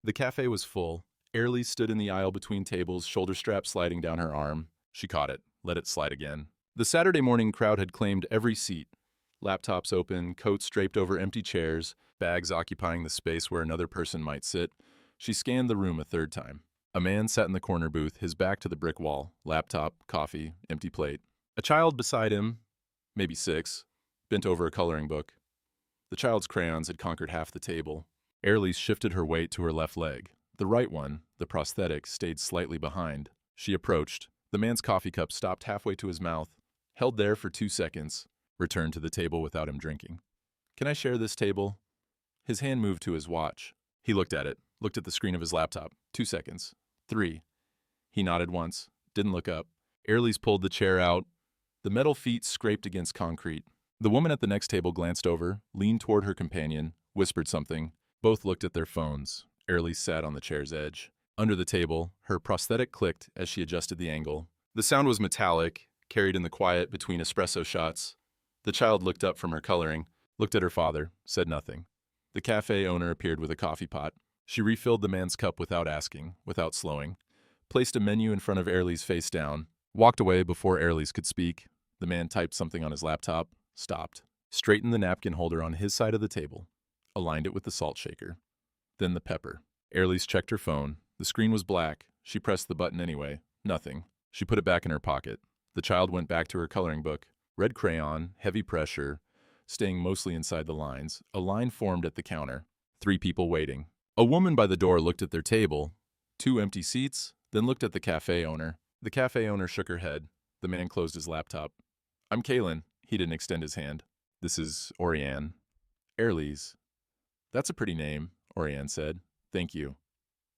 The cafe was full. Airlie stood in the aisle between tables, shoulder strap sliding down her arm. She caught it, let it slide again. The Saturday morning crowd had claimed every seat. Laptops open, coats draped over empty chairs, bags occupying the space where another person might sit. She scanned the room a third time. A man sat in the corner booth, his back to the brick wall, laptop, coffee, empty plate. A child beside him, maybe 6, bent over a coloring book. The child's crayons had conquered half the table. Airlie shifted her weight to her left leg. The right one, the prosthetic, stayed slightly behind. She approached. The man's coffee cup stopped halfway to his mouth, held there for 2 seconds, returned to the table without him drinking. "Can I share this table?" His hand moved to his watch. He looked at it, looked at the screen of his laptop. 2 seconds. 3. He nodded once, didn't look up. Airlie's pulled the chair out. The metal feet scraped against concrete. The woman at the next table glanced over, leaned toward her companion, whispered something. Both looked at their phones. Airlie sat on the chair's edge. Under the table, her prosthetic clicked as she adjusted the angle. The sound was metallic, carried in the quiet between espresso shots. The child looked up from her coloring, looked at her father, said nothing. The cafe owner appeared with a coffee pot. She refilled the man's cup without asking, without slowing, placed a menu in front of Airlie's face down, walked away before Airlie's could speak. The man typed something on his laptop, stopped, straightened the napkin holder on his side of the table, aligned it with the salt shaker. Then the pepper. Airlie's checked her phone. The screen was black. She pressed the button anyway. Nothing. She put it back in her pocket. The child went back to her coloring book. Red crayon, heavy pressure, staying mostly inside the lines. A line formed at the counter. 3 people waiting. A woman by the door looked at their table. 2 empty seats, then looked at the cafe owner. The cafe owner shook her head. The man closed his laptop. "I'm Kalen." He didn't extend his hand. "This is Oriane." "Airlie's." "That's a pretty name," Oriane said. "Thank you."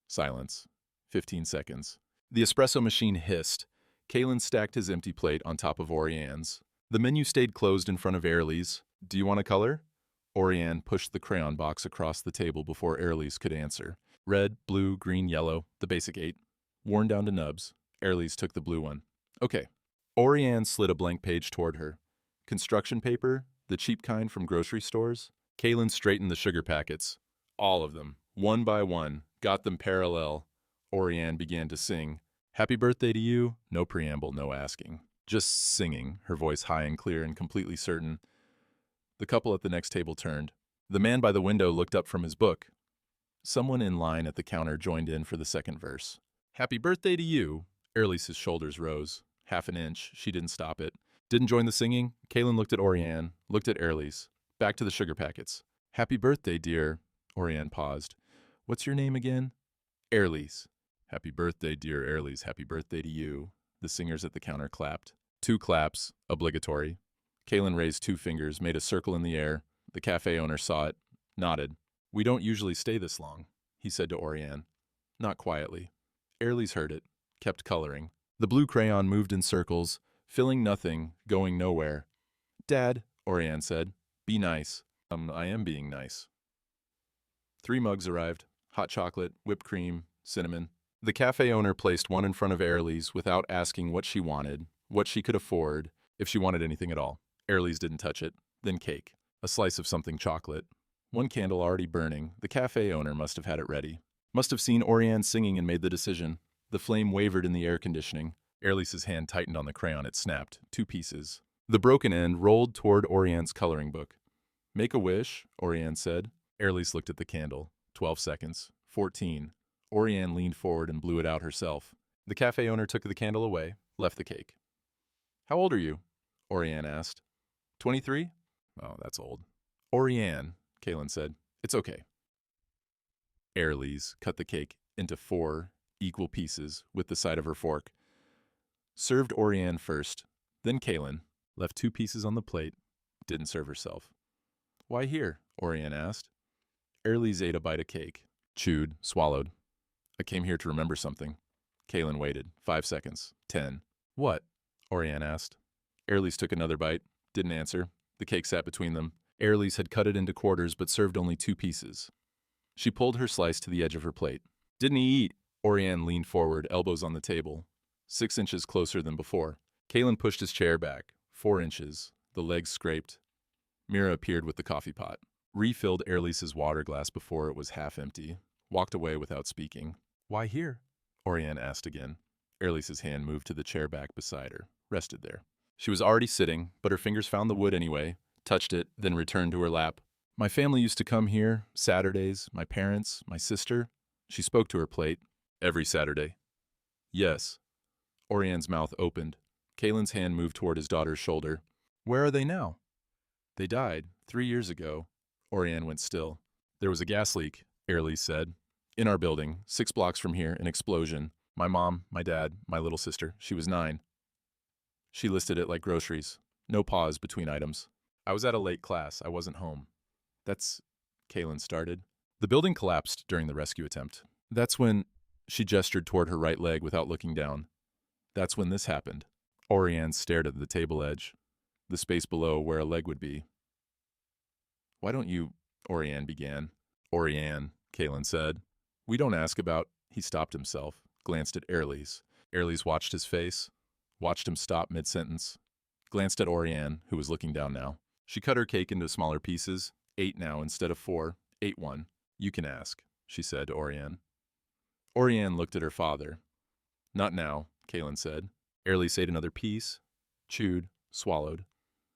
Silence. 15 seconds. The espresso machine hissed. Kalen stacked his empty plate on top of Oriane's. The menu stayed closed in front of Airlie's. "Do you want a color?" Oriane pushed the crayon box across the table before Airlie's could answer. Red, blue, green, yellow, the basic 8. Worn down to nubs. Airlie's took the blue one. "Okay." Oriane slid a blank page toward her. Construction paper, the cheap kind from grocery stores. Kalen straightened the sugar packets. All of them, one by one, got them parallel. Oriane began to sing. "Happy birthday to you." No preamble, no asking. Just singing, her voice high and clear and completely certain. The couple at the next table turned. The man by the window looked up from his book. Someone in line at the counter joined in for the second verse. "Happy birthday to you." Airlie's shoulders rose. Half an inch. She didn't stop it. Didn't join the singing. Kalen looked at Oriane, looked at Airlie's. Back to the sugar packets. "Happy birthday, dear." Oriane paused. "What's your name again?" "Airlie's." "Happy birthday, dear Airlie's. Happy birthday to you." The singers at the counter clapped. 2 claps, obligatory. Kalen raised 2 fingers, made a circle in the air. The cafe owner saw it, nodded. "We don't usually stay this long," he said to Oriane. Not quietly. Airlie's heard it, kept coloring. The blue crayon moved in circles, filling nothing, going nowhere. "Dad," Oriane said, "be nice." I am being nice." 3 mugs arrived. Hot chocolate, whipped cream, cinnamon. The cafe owner placed one in front of Airlie's without asking what she wanted, what she could afford, if she wanted anything at all. Airlie's didn't touch it. Then cake. A slice of something chocolate. 1 candle already burning. The cafe owner must have had it ready. Must have seen Oriane singing and made the decision. The flame wavered in the air conditioning. Airlie's hand tightened on the crayon. It snapped. 2 pieces. The broken end rolled toward Oriane's coloring book. "Make a wish," Oriane said. Airlie's looked at the candle. 12 seconds. 14. Oriane leaned forward and blew it out herself. The cafe owner took the candle away, left the cake. "How old are you?" Oriane asked. 23? "Oh, that's old." "Oriane," Kalen said. "It's okay." Airlie's cut the cake into 4 equal pieces with the side of her fork. Served Oriane first, then Kalen, left 2 pieces on the plate, didn't serve herself. "Why here?" Oriane asked. Airlie's ate a bite of cake, chewed, swallowed. "I came here to remember something." Kalen waited. 5 seconds. 10. "What?" Oriane asked. Airlie's took another bite, didn't answer. The cake sat between them. Airlie's had cut it into quarters but served only 2 pieces. She pulled her slice to the edge of her plate. "Didn't he eat?" Oriane leaned forward, elbows on the table. 6 inches closer than before. Kalen pushed his chair back. 4 inches. The legs scraped. Mira appeared with the coffee pot. Refilled Airlie's water glass before it was half empty. walked away without speaking. Why here? Oriane asked again. Airlise's hand moved to the chair back beside her, rested there. She was already sitting, but her fingers found the wood anyway, touched it, then returned to her lap. My family used to come here, Saturdays, my parents, my sister. She spoke to her plate. Every Saturday. Yes. Oriane's mouth opened. Kaylin's hand moved toward his daughter's shoulder. Where are they now? They died 3 years ago. Oriane went still. There was a gas leak, Airlise said. In our building, 6 blocks from here, an explosion. My mom, my dad, my little sister. She was 9. She listed it like groceries. No pause between items. I was at a late class. I wasn't home. That's... Kaylin started. The building collapsed during the rescue attempt. That's when... She gestured toward her right leg without looking down. That's when this happened. Oriane stared at the table edge, the space below where a leg would be. Why don't you... Oriane began. Oriane, Kaylin said. We don't ask about... He stopped himself, glanced at Airlise. Airlise watched his face, watched him stop mid-sentence, glanced at Oriane, who was looking down now. She cut her cake into smaller pieces, 8 now instead of 4, ate one. You can ask, she said to Oriane. Oriane looked at her father. Not now, Kaylin said. Airlise ate another piece, chewed, swallowed.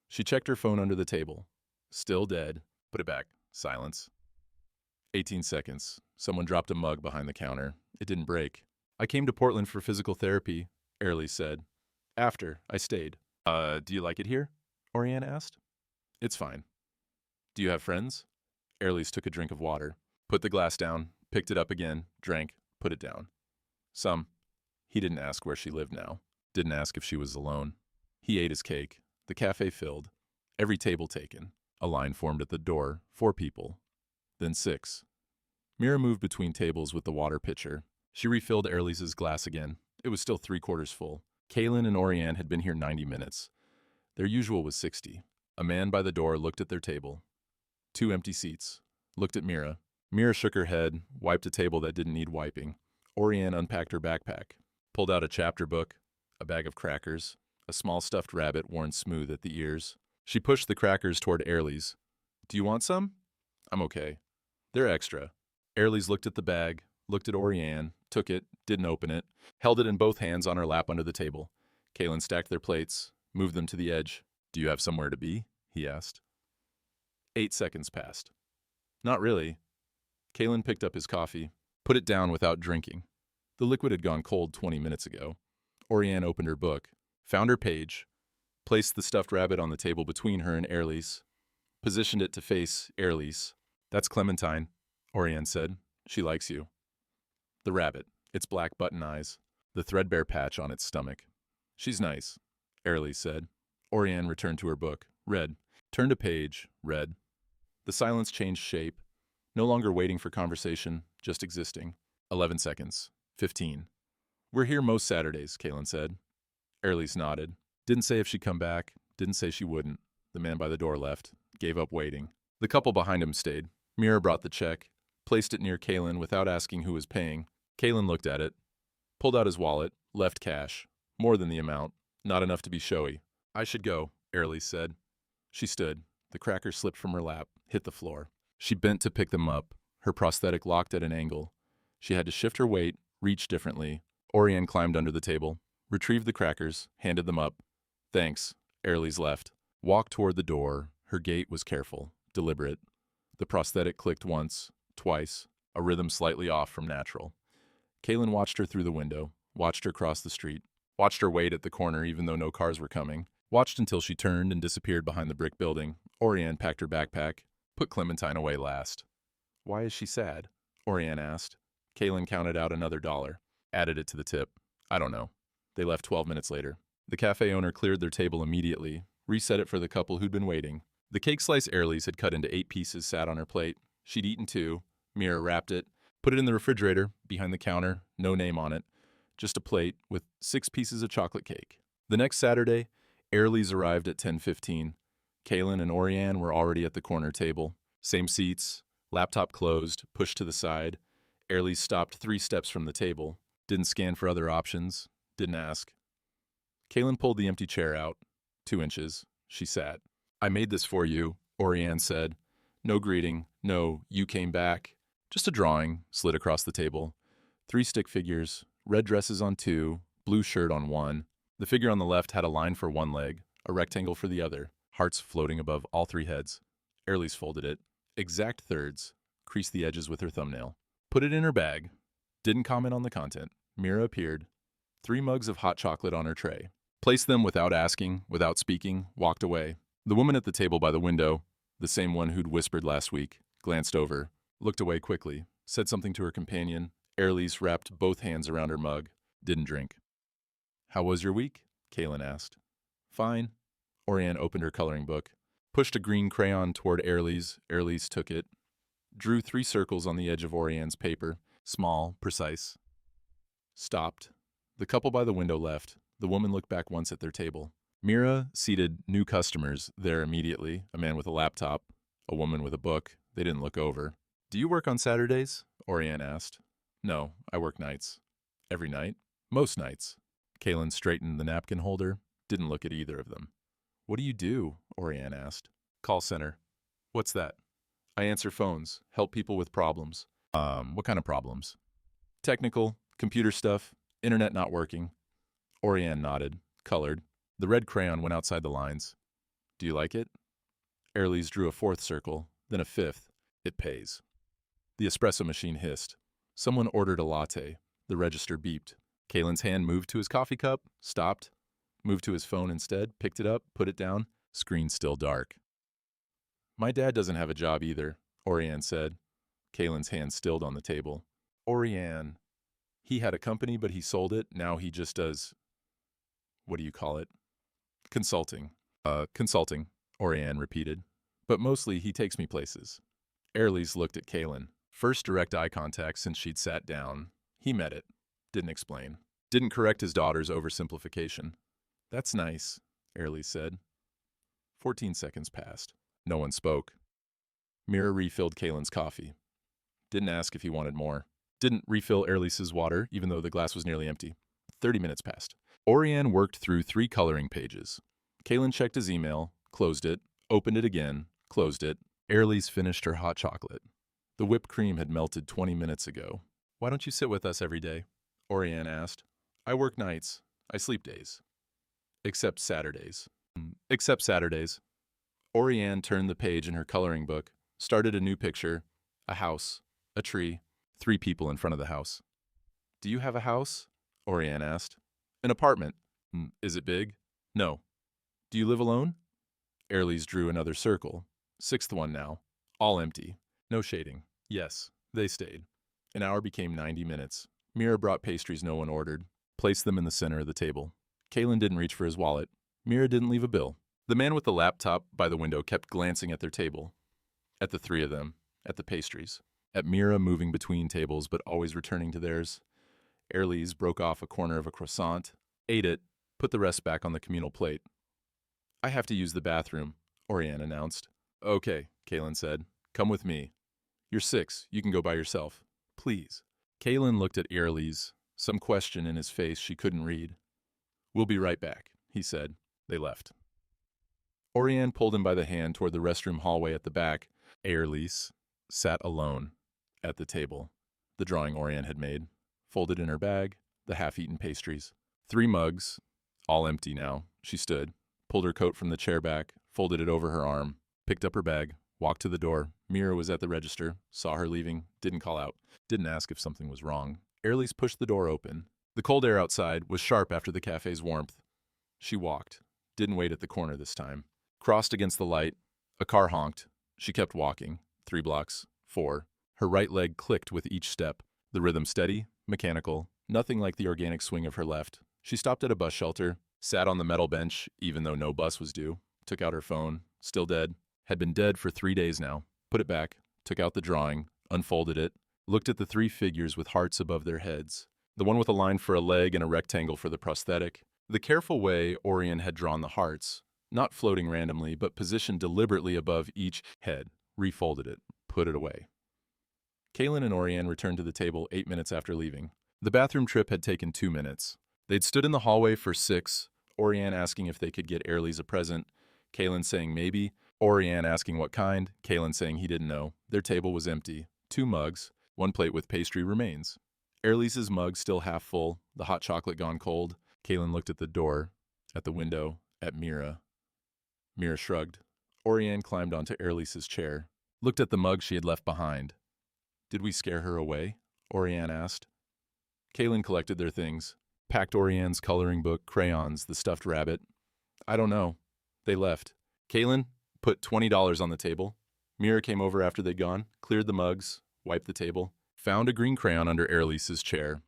She checked her phone under the table. Still dead. Put it back. Silence. 18 seconds. Someone dropped a mug behind the counter. It didn't break. I came to Portland for physical therapy, Airlise said. After, I stayed. Do you like it here? Oriane asked. It's fine. Do you have friends? Airlise took a drink of water, put the glass down, picked it up again, drank, put it down. Some. He didn't ask where she lived now. Didn't ask if she was alone. He ate his cake. The cafe filled. Every table taken. A line formed at the door. 4 people. Then 6. Mira moved between tables with the water pitcher. She refilled Airlise's glass again. It was still 3/4 full. Kaylin and Oriane had been here 90 minutes. Their usual was 60. A man by the door looked at their table. 2 empty seats. Looked at Mira. Mira shook her head, wiped a table that didn't need wiping. Oriane unpacked her backpack, pulled out a chapter book, a bag of crackers, a small stuffed rabbit worn smooth at the ears. She pushed the crackers toward Airlise. Do you want some? I'm okay. They're extra. Airlise looked at the bag, looked at Oriane, took it, didn't open it, held it in both hands on her lap under the table. Kaylin stacked their plates, moved them to the edge. Do you have somewhere to be? He asked. 8 seconds passed. Not really. Kaylin picked up his coffee, put it down without drinking. The liquid had gone cold 20 minutes ago. Oriane opened her book, found her page, placed the stuffed rabbit on the table between her and Airlise, positioned it to face Airlise. That's Clementine, Oriane said. She likes you. The rabbit, its black button eyes, the threadbare patch on its stomach. She's nice, Airlise said. Oriane returned to her book, read, turned a page, read. The silence changed shape, no longer waiting for conversation, just existing. 11 seconds. 15. We're here most Saturdays, Kaylin said. Airlise nodded. Didn't say if she'd come back, didn't say she wouldn't. The man by the door left, gave up waiting. The couple behind him stayed. Mira brought the check, placed it near Kaylin without asking who was paying. Kaylin looked at it, pulled out his wallet, left cash. More than the amount, not enough to be showy. I should go, Airlise said. She stood. The crackers slipped from her lap, hit the floor. She bent to pick them up, her prosthetic locked at an angle. She had to shift her weight, reach differently. Oriane climbed under the table, retrieved the crackers, handed them up. Thanks, Airlise left. Walked toward the door. Her gait was careful, deliberate. The prosthetic clicked once, twice, a rhythm slightly off from natural. Kaylin watched her through the window, watched her cross the street, watched her wait at the corner even though no cars were coming, watched until she turned and disappeared behind the brick building. Oriane packed her backpack, put Clementine away last. Why is she sad? Oriane asked. Kaylin counted out another $1, added it to the tip. I don't know. They left 12 minutes later. The cafe owner cleared their table immediately, reset it for the couple who'd been waiting. The cake slice Airlise had cut into 8 pieces sat on her plate. She'd eaten 2. Mira wrapped it, put it in the refrigerator, behind the counter, no name on it. Just a plate with 6 pieces of chocolate cake. The next Saturday, Airlise arrived at 10:15. Kaylin and Oriane were already at the corner table. Same seats, laptop closed, pushed to the side. Airlise stopped 3 steps from the table, didn't scan for other options, didn't ask. Kaylin pulled the empty chair out, 2 inches. She sat. I made this for you, Oriane said. No greeting, no, you came back. Just a drawing, slid across the table. 3 stick figures, red dresses on 2, blue shirt on 1. The figure on the left had a line for one leg, a rectangle for the other, hearts floating above all 3 heads. Airlie's folded it. Exact thirds, creased the edges with her thumbnail. Put it in her bag. Didn't comment on the content. Mira appeared. 3 mugs of hot chocolate on her tray. Placed them without asking, without speaking, walked away. The woman at the table by the window, the same one who'd whispered last week, glanced over, looked away quickly, said something to her companion. Airlie's wrapped both hands around her mug. Didn't drink. "How was your week?" Kaylin asked. "Fine." Orianne opened her coloring book, pushed a green crayon toward Airlie's. Airlie's took it, drew 3 circles on the edge of Orianne's paper, small, precise. Stopped. The couple by the window left. The woman looked back once at their table. Mira seated new customers there immediately, a man with a laptop, a woman with a book. They didn't look over. "Do you work on Saturdays?" Orianne asked. "No, I work nights." "Every night?" "Most nights." Kaylin straightened the napkin holder, didn't look at either of them. "What do you do?" Orianne asked. "Call center." "What's that?" "I answer phones, help people with problems." What kind of problems?" "Technical, computer stuff, internet not working." Orianne nodded, colored. The red crayon went outside the lines. "Do you like it?" Airlie's drew a 4th circle, then a 5th. "It pays." The espresso machine hissed. Someone ordered a latte. The register beeped. Kaylin's hand moved to his coffee cup, stopped, moved to his phone instead, picked it up, put it down. Screen still dark. "My dad doesn't have a job either," Orianne said. Kaylin's hand stilled on the table. "Orianne, he had a company but he sold it. Now he just does, what do you call it?" "Consulting." Consulting," Orianne repeated. "But mostly he takes me places." Airlie's looked at Kaylin. First direct eye contact since she'd sat down. He met it. Didn't explain. Didn't correct his daughter's oversimplification. "That's nice," Airlie said. 14 seconds passed. No one spoke. Mira refilled Kaylin's coffee. Didn't ask if he wanted more. Didn't refill Airlie's water, even though the glass was nearly empty. 30 minutes passed. Orianne worked through 3 coloring pages. Kaylin checked his email, closed it, opened it again, closed it. Airlie's finished her hot chocolate. The whipped cream had melted 20 minutes ago. "Why don't you sit with us every day?" Orianne asked. "I work nights. I sleep days." "Except Saturdays." "Except Saturdays." Orianne turned the page in her coloring book, started a new picture, a house, a tree, 3 people in front of the house. "Do you have a house?" Orianne asked. "An apartment." "Is it big?" "No." "Do you live alone?" Airlie's drew another circle. 6th one now. All empty. No shading. Yes, they stayed. An hour became 90 minutes. Mira brought pastries no one ordered, placed them in the center of the table. Kaylin didn't reach for his wallet. Mira didn't leave a bill. The man with the laptop by the window kept glancing at their table, at the 3 of them, at the pastries, at Mira moving between tables but always returning to theirs. Airlie's broke off a corner of a croissant, ate it, put the rest back on the communal plate. "I have to use the bathroom," Orianne announced. "Okay," Kaylin said. "Come with me. You're 6. You can go by yourself. Please." Kaylin looked at Airlie's, some question in his face she couldn't read. "We'll be right back," he said. They left. Orianne pulled him by the hand toward the restroom hallway at the back. Airlie's sat alone at the table, the drawing Orianne had made, folded in her bag, the half-eaten pastries. 3 mugs, all empty now. She stood, pulled her coat from the chair back, folded it over her arm, picked up her bag, walked to the door. Mira was at the register, saw her leaving, didn't call out, didn't ask if something was wrong. Airlie's pushed the door open. The cold air outside was sharp after the cafe's warmth. She walked, didn't wait at the corner this time. Crossed against the light. A car honked. She kept walking. 3 blocks, 4. Her right leg clicked with each step. The rhythm steady, mechanical, nothing like the organic swing of her left. She stopped at a bus shelter, sat on the metal bench, even though no bus was due, took out her phone, still dead, had been dead for 3 days now, put it back, took out the drawing, unfolded it, looked at the 3 figures with hearts above their heads, the one with a line for a leg and a rectangle for the prosthetic. The careful way Orianne had drawn the hearts, not floating randomly, but positioned deliberately above each head, refolded it, put it away. Kaylin and Orianne returned to the table 8 minutes after leaving. The bathroom trip had taken 2 minutes. They'd stood in the hallway for 6, Orianne asking if they could get Airlie's a present, Kaylin saying maybe, Orianne asking what kind, Kaylin saying he didn't know. Their table was empty. 2 mugs, 1 plate with pastry remains. Airlease's mug still half full, the hot chocolate gone cold. Kaylin looked at the door, at the window, at Mira. Mira shrugged. Oriane climbed onto Airlease's chair, looked at the mug she had left behind. Did we scare her away? Oriane asked. Kaylin collected their things, packed Oriane's coloring book, crayons, the stuffed rabbit. I don't know. They left. Kaylin put $20 on the table. Mira came over after they'd gone, cleared the mugs, wiped the table, found a green crayon under Airlease's chair,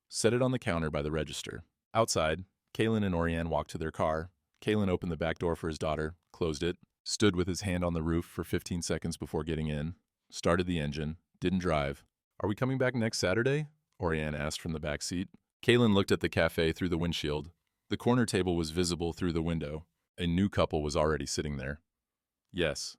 set it on the counter by the register. Outside, Kaylin and Oriane walked to their car. Kaylin opened the back door for his daughter, closed it, stood with his hand on the roof for 15 seconds before getting in, started the engine, didn't drive. Are we coming back next Saturday? Oriane asked from the back seat. Kaylin looked at the cafe through the windshield. The corner table was visible through the window. A new couple was already sitting there. Yes.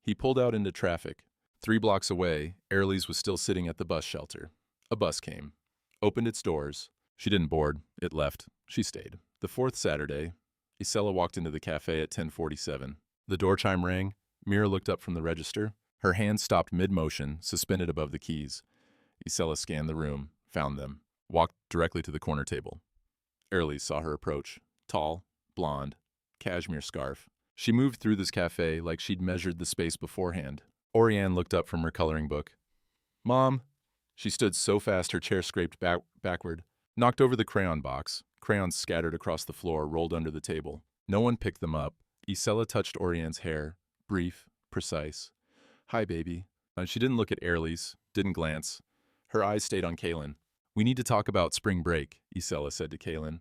He pulled out into traffic. 3 blocks away, Airlease was still sitting at the bus shelter. A bus came, opened its doors. She didn't board. It left. She stayed. The 4th Saturday, Isela walked into the cafe at 10:47. The door chime rang. Mira looked up from the register. Her hand stopped mid-motion, suspended above the keys. Isela scanned the room, found them, walked directly to the corner table. Airlease saw her approach. Tall, blonde, cashmere scarf. She moved through this cafe like she'd measured the space beforehand. Oriane looked up from her coloring book. Mom! She stood so fast her chair scraped backward, knocked over the crayon box. Crayons scattered across the floor, rolled under the table. No one picked them up. Isela touched Oriane's hair, brief, precise. Hi, baby. She didn't look at Airlease, didn't glance. Her eyes stayed on Kaylin. We need to talk about spring break, Isela said to Kaylin.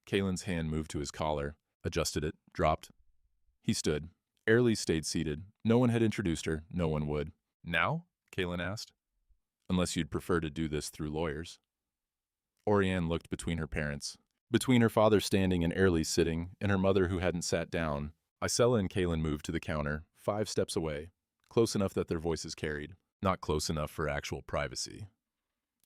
Kaylin's hand moved to his collar, adjusted it, dropped. He stood. Airlease stayed seated. No one had introduced her. No one would. Now? Kaylin asked. Unless you'd prefer to do this through lawyers. Oriane looked between her parents. Between her father standing and Airlease sitting, and her mother who hadn't sat down, Isela and Kaylin moved to the counter, 5 steps away, close enough that their voices carried, not close enough for actual privacy.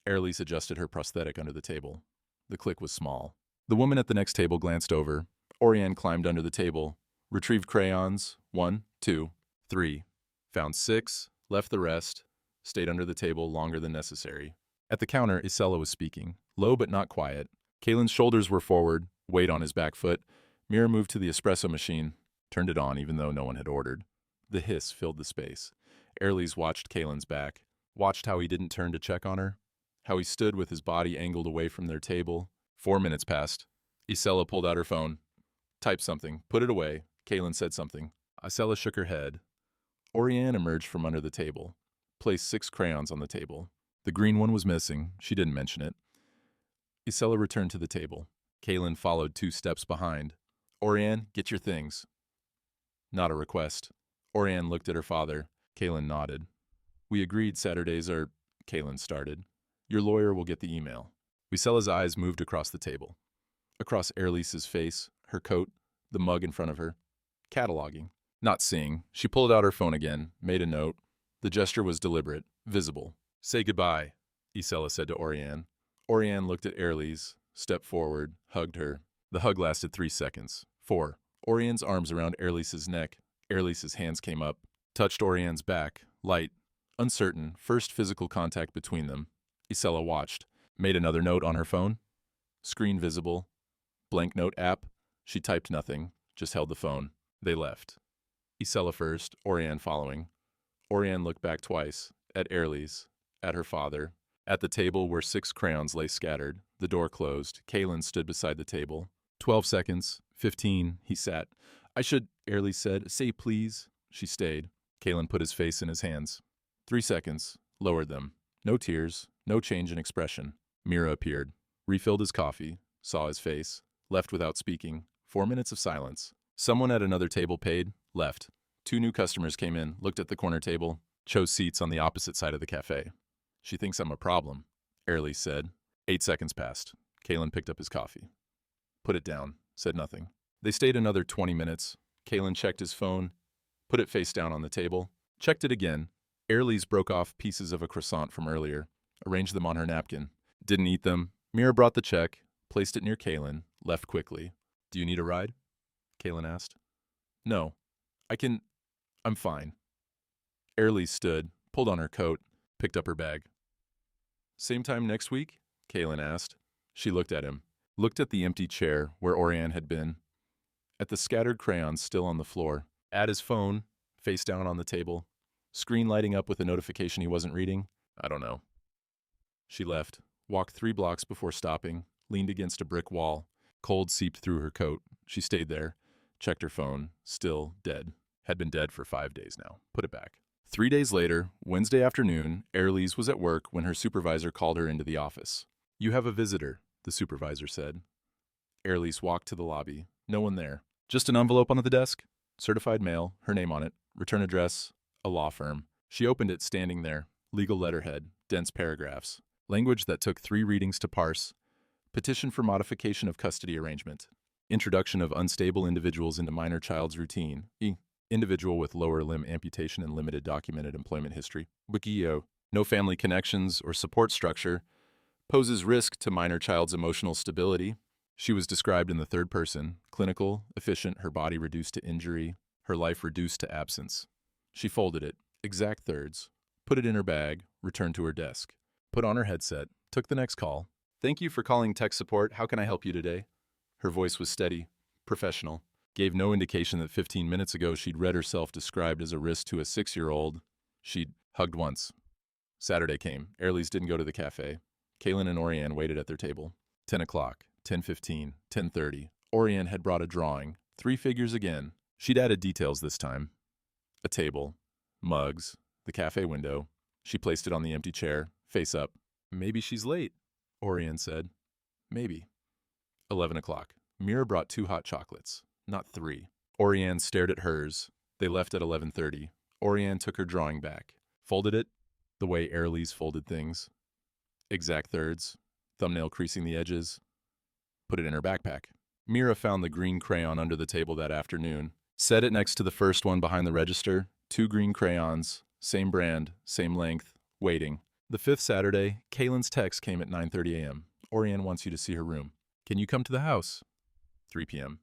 Airlease adjusted her prosthetic under the table. The click was small. The woman at the next table glanced over. Oriane climbed under the table, retrieved crayons, 1, 2, 3, found 6, left the rest, stayed under the table longer than necessary. At the counter, Isela was speaking, low but not quiet. Kaylin's shoulders were forward, weight on his back foot. Mira moved to the espresso machine, turned it on even though no one had ordered. The hiss filled the space. Airlease watched Kaylin's back, watched how he didn't turn to check on her, how he stood with his body angled away from their table. 4 minutes passed. Isela pulled out her phone, typed something, put it away. Kaylin said something. Isela shook her head. Oriane emerged from under the table, placed 6 crayons on the table. The green one was missing. She didn't mention it. Isela returned to the table. Kaylin followed 2 steps behind. Oriane, get your things. Not a request. Oriane looked at her father. Kaylin nodded. We agreed Saturdays are... Kaylin started. Your lawyer will get the email. Isela's eyes moved across the table. Across Airlease's face, her coat, the mug in front of her. Cataloging. Not seeing. She pulled out her phone again, made a note. The gesture was deliberate, visible. Say goodbye, Isela said to Oriane. Oriane looked at Airlease, stepped forward, hugged her. The hug lasted 3 seconds. 4. Oriane's arms around Airlease's neck. Airlease's hands came up, touched Oriane's back, light, uncertain, first physical contact between them. Isela watched, made another note on her phone. Screen visible. Blank note app. She typed nothing, just held the phone. They left. Isela first, Oriane following. Oriane looked back twice, at Airlease, at her father, at the table where 6 crayons lay scattered. The door closed. Kaylin stood beside the table. 12 seconds. 15. He sat. I should, Airlease said. Say please. She stayed. Kaylin put his face in his hands. 3 seconds. Lowered them. No tears. No change in expression. Mira appeared. Refilled his coffee. Saw his face. Left without speaking. 4 minutes of silence. Someone at another table paid. Left. 2 new customers came in, looked at the corner table, chose seats on the opposite side of the cafe. She thinks I'm a problem, Airlease said. 8 seconds passed. Kaylin picked up his coffee. Put it down. Said nothing. They stayed another 20 minutes. Kaylin checked his phone, put it face down on the table, checked it again. Airlease broke off pieces of a croissant from earlier, arranged them on her napkin. Didn't eat them. Mira brought the check, placed it near Kaylin, left quickly. Do you need a ride? Kaylin asked. No. I'm fine. Airlease stood, pulled on her coat. picked up her bag. Same time next week? Kaylin asked. She looked at him, looked at the empty chair where Oriane had been, at the scattered crayons still on the floor, at his phone, face down on the table, screen lighting up with a notification he wasn't reading. I don't know. She left, walked 3 blocks before stopping, leaned against a brick wall. Cold seeped through her coat. She stayed there, checked her phone, still dead. Had been dead for 5 days now. Put it back. 3 days later, Wednesday afternoon, Hailey was at work when her supervisor called her into the office. "You have a visitor," the supervisor said. Hailey walked to the lobby. No one there. Just an envelope on the desk. Certified mail, her name on it, return address, a law firm. She opened it standing there. Legal letterhead, dense paragraphs. Language that took 3 readings to parse. Petition for modification of custody arrangement. Introduction of unstable individuals into minor child's routine. Individual with lower limb amputation and limited documented employment history. Wikio. No family connections or support structure. Poses risk to minor child's emotional stability. She was described in the third person. Clinical, efficient, her body reduced to injury, her life reduced to absence. She folded it, exact thirds, put it in her bag, returned to her desk, put on her headset, took the next call. "Thank you for calling tech support. How can I help you today?" Her voice was steady, professional. Gave no indication that 15 minutes ago she'd read herself described as a risk to a 6-year-old. She'd hugged once. Saturday came. Hailey's didn't go to the café. Kaylin and Oriane waited at their table. 10 o'clock, 10:15, 10:30. Oriane had brought a drawing. 3 figures again. She'd added details this time. A table, mugs, the cafe window. She placed it on the empty chair, face up. "Maybe she's late," Oriane said. "Maybe." 11 o'clock. Mira brought 2 hot chocolates. Not 3. Oriane stared at hers. They left at 11:30. Oriane took her drawing back. Folded it, the way Hailey's folded things. Exact thirds, thumbnail creasing the edges. Put it in her backpack. Mira found the green crayon under the table that afternoon. Set it next to the first one behind the register. 2 green crayons, same brand, same length, waiting. The 5th Saturday, Kaylin's text came at 9:30 a.m. Oriane wants you to see her room. "Can you come to the house?" 3 p.m.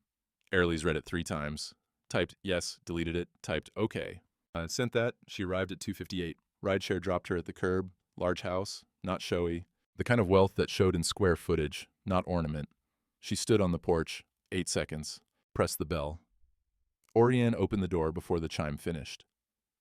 Hailey's read it 3 times. Typed yes, deleted it, typed okay. Sent that. She arrived at 2:58. Rideshare dropped her at the curb. Large house, not showy. The kind of wealth that showed in square footage, not ornament. She stood on the porch. 8 seconds. Pressed the bell. Oriane opened the door before the chime finished.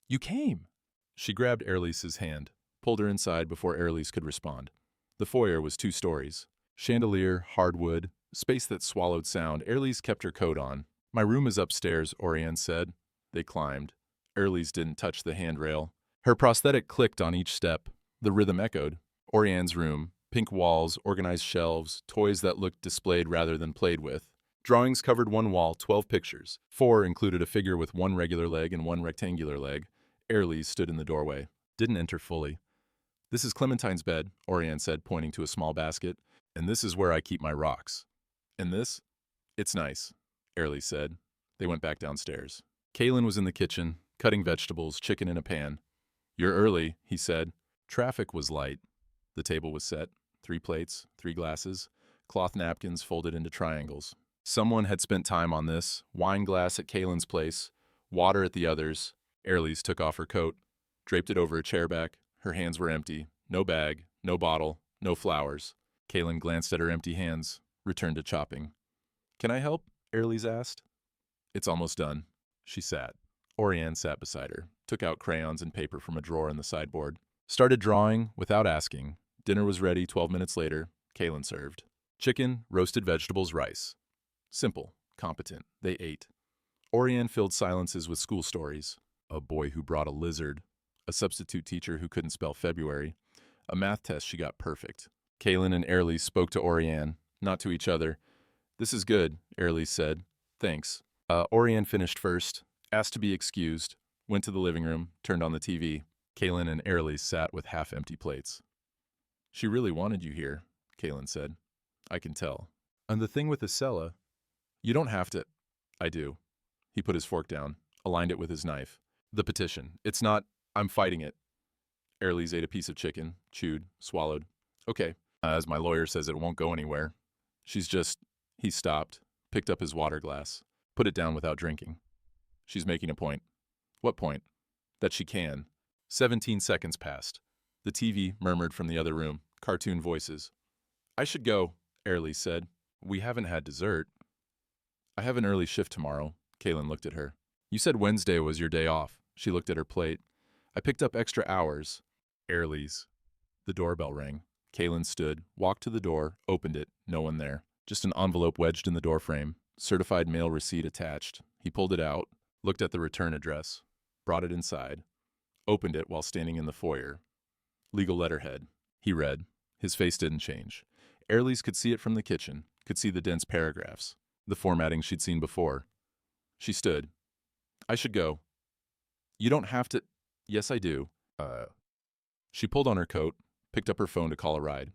"You came!" She grabbed Hailey's hand, pulled her inside before Hailey could respond. The foyer was 2 stories. Chandelier, hardwood, space that swallowed sound. Hailey kept her coat on. "My room is upstairs," Oriane said. They climbed. Hailey didn't touch the handrail. Her prosthetic clicked on each step. The rhythm echoed. Oriane's room. Pink walls, organized shelves, toys that looked displayed rather than played with. Drawings covered one wall, 12 pictures. 4 included a figure with 1 regular leg and 1 rectangular leg. Hailey stood in the doorway. Didn't enter fully. "This is Clementine's bed," Oriane said, pointing to a small basket. "And this is where I keep my rocks." "And this?" "It's nice," Hailey said. They went back downstairs. Kaylin was in the kitchen, cutting vegetables, chicken in a pan. "You're early," he said. Traffic was light. The table was set. 3 plates, 3 glasses, cloth napkins folded into triangles. Someone had spent time on this. Wine glass at Kaylin's place, water at the others. Hailey took off her coat, draped it over a chair back. Her hands were empty. No bag, no bottle, no flowers. Kaylin glanced at her empty hands, returned to chopping. "Can I help?" Hailey asked. "It's almost done." She sat. Oriane sat beside her, took out crayons and paper from a drawer in the sideboard. Started drawing without asking. Dinner was ready 12 minutes later. Kaylin served. Chicken, roasted vegetables, rice. Simple, competent. They ate. Oriane filled silences with school stories. A boy who brought a lizard. A substitute teacher who couldn't spell February. A math test she got perfect. Kaylin and Hailey spoke to Oriane, not to each other. "This is good," Hailey said. "Thanks." Oriane finished first, asked to be excused, went to the living room, turned on the TV. Kaylin and Hailey sat with half-empty plates. "She really wanted you here," Kaylin said. "I can tell. And the thing with Isella, you don't have to." "I do." He put his fork down, aligned it with his knife. "The petition. It's not, I'm fighting it." Hailey ate a piece of chicken, chewed, swallowed. "Okay. As my lawyer says, it won't go anywhere. She's just..." He stopped, picked up his water glass, put it down without drinking. "She's making a point." "What point?" "That she can." 17 seconds passed. The TV murmured from the other room, cartoon voices. I should go, Hailey said. We haven't had dessert. I have an early shift tomorrow. Kaylin looked at her. You said Wednesday was your day off. She looked at her plate. I picked up extra hours. Hailey's. The doorbell rang. Kaylin stood, walked to the door, opened it. No one there. Just an envelope wedged in the doorframe. Certified mail receipt attached. He pulled it out, looked at the return address, brought it inside, opened it while standing in the foyer. Legal letterhead. He read. His face didn't change. Hailey's could see it from the kitchen, could see the dense paragraphs, the formatting she'd seen before. She stood. I should go. You don't have to. Yes, I do. She pulled on her coat, picked up her phone to call a ride.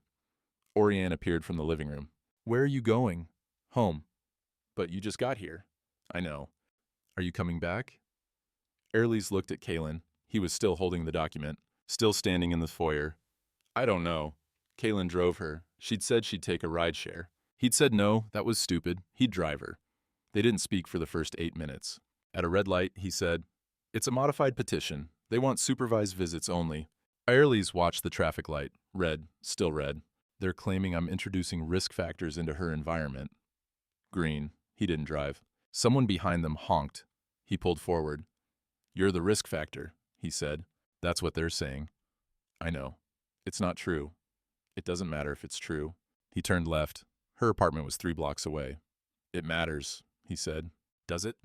Orianne appeared from the living room. Where are you going? Home. But you just got here. I know. Are you coming back? Hailey's looked at Kaylin. He was still holding the document, still standing in the foyer. I don't know. Kaylin drove her. She'd said she'd take a rideshare. He'd said no, that was stupid. He'd drive her. They didn't speak for the first 8 minutes. At a red light, he said, It's a modified petition. They want supervised visits only. Hailey's watched the traffic light. Red, still red. They're claiming I'm introducing risk factors into her environment. Green. He didn't drive. Someone behind them honked. He pulled forward. You're the risk factor, he said. That's what they're saying. I know. It's not true. It doesn't matter if it's true. He turned left. Her apartment was 3 blocks away. It matters, he said. Does it?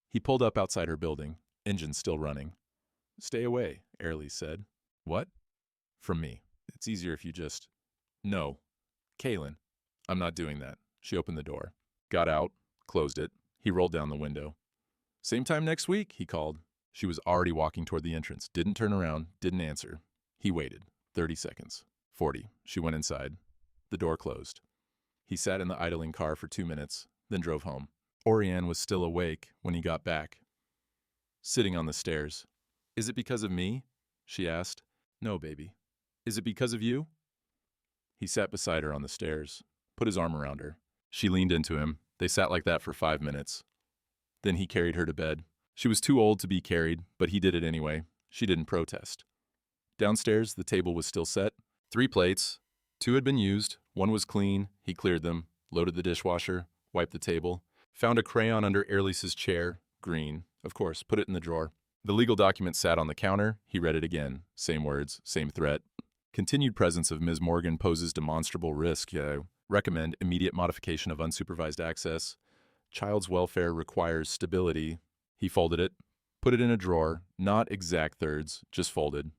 He pulled up outside her building, engine still running. Stay away, Hailey said. What? From me. It's easier if you just... No. Kaylin. I'm not doing that. She opened the door. Got out. Closed it. He rolled down the window. Same time next week, he called. She was already walking toward the entrance. Didn't turn around. Didn't answer. He waited. 30 seconds. 40. She went inside. The door closed. He sat in the idling car for 2 minutes, then drove home. Orianne was still awake when he got back. Sitting on the stairs. Is it because of me? She asked. No, baby. Is it because of you? He sat beside her on the stairs, put his arm around her. She leaned into him. They sat like that for 5 minutes. Then he carried her to bed. She was too old to be carried, but he did it anyway. She didn't protest. Downstairs, the table was still set. 3 plates. 2 had been used. 1 was clean. He cleared them, loaded the dishwasher, wiped the table, found a crayon under Hailey's chair, green, of course, put it in the drawer. The legal document sat on the counter. He read it again. Same words, same threat. Continued presence of Ms. Morgan poses demonstrable risk. Recommend immediate modification of unsupervised access. Child's welfare requires stability. He folded it, put it in a drawer, not exact thirds, just folded.